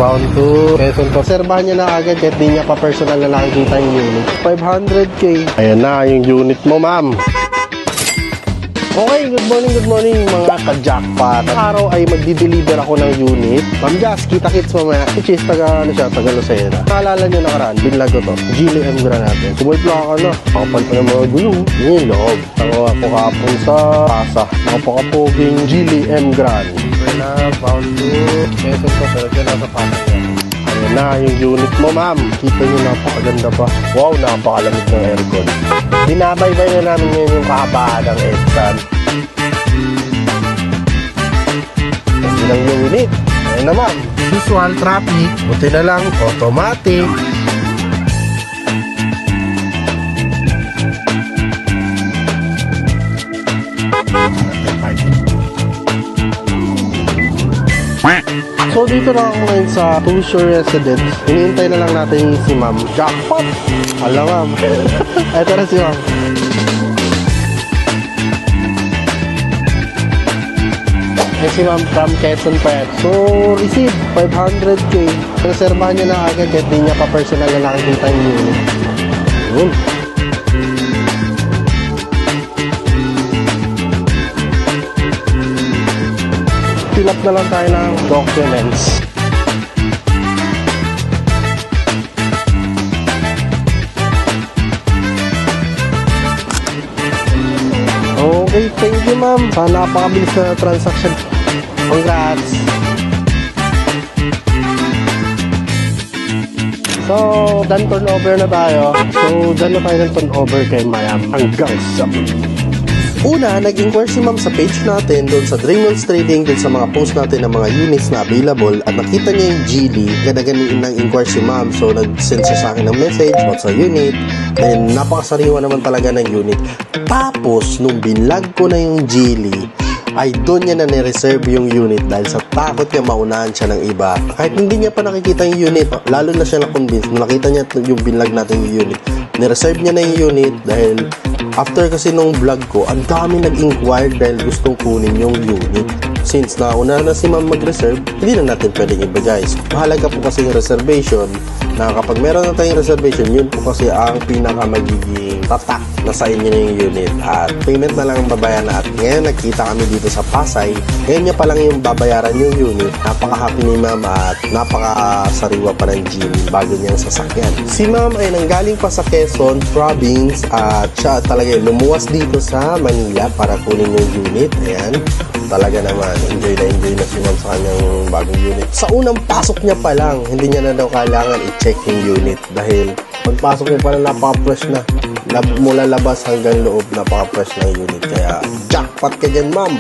bound to Quezon po. Obserbahan niya na agad kahit di niya pa personal na nakikita yung unit. 500k. Ayan na yung unit mo, ma'am. Okay, good morning mga ka-jackpot. Araw ay magdi-deliver ako ng unit. Ma'am Jazz, kita-kits mamaya. Which is taga Lucena. Naalala nyo nakaraan, binlag ko to. Geely M Gran natin. Sumulpla ka na. Kapal pa ng mga gulong. Yun yung loob. Tango ako kapon sa Pasa. Napakapoging Geely M Gran. We're na bound to Quezon po. Pero dyan nasa Pasa. Ayan na yung unit mo, ma'am. Kita nyo, napakaganda pa. Wow, napakalamig ng aircon. Binabaybay na namin ngayon yung kahabaan ng S-Cam. Hindi lang yung unit. Ayan naman, visual traffic. Buti na lang, automatic. So dito na ako ngayon sa Tusure Residence. Hinihintay na lang natin si Ma'am. Jackpot! Alam, ma'am. Eto na si Ma'am. Si Ma'am from Quezon pa yan. So, receive 500k. Reservahan niya na agad kahit di niya pa personal na nakikita yung unit. Yun. Fill up na lang tayo ng documents. Okay, thank you ma'am. Sa napakabilis na transaction. Congrats! So, done turnover na tayo. So, done na tayo ng turnover kay Mayam. Hanggang sa una, nag-inquire si ma'am sa page natin doon sa Dreamworlds Trading, doon sa mga post natin ng mga units na available at nakita niya yung Geely. Ganda-ganin nang inquire si ma'am. So, nag-send siya sa akin ng message about sa unit. And napakasariwa naman talaga ng unit. Tapos, nung binlag ko na yung Geely, ay doon niya na ni-reserve yung unit dahil sa takot niya maunahan siya ng iba. Kahit hindi niya pa nakikita yung unit, lalo na siya na-convince. Nung nakita niya yung binlag natin yung unit, ni-reserve niya na yung unit dahil after kasi nung vlog ko, ang dami nag-inquire dahil gustong kunin yung unit. Since nauna na si ma'am mag-reserve, hindi na natin pwedeng ibigay. Mahalaga po kasi yung reservation na kapag meron na tayong reservation, yun po kasi ang pinaka magiging tatak na sa inyo na yung unit. At payment na lang ang babayaran na. At ngayon nagkita kami dito sa Pasay. Ngayon niya pa lang yung babayaran yung unit. Napaka-happy ni ma'am at napaka-sariwa pa ng Geely bago niyang sasakyan. Si ma'am ay nanggaling pa sa Quezon Province at siya talaga lumuwas dito sa Manila para kunin yung unit. Ayan. Talaga naman, enjoy na si ma'am sa kanyang bagong unit. Sa unang pasok niya pa lang, hindi niya na daw kailangan i-check yung unit dahil pagpasok niya pa lang napaka-fresh na. Mula labas hanggang loob, napaka-fresh na yung unit. Kaya jackpot ka dyan, ma'am!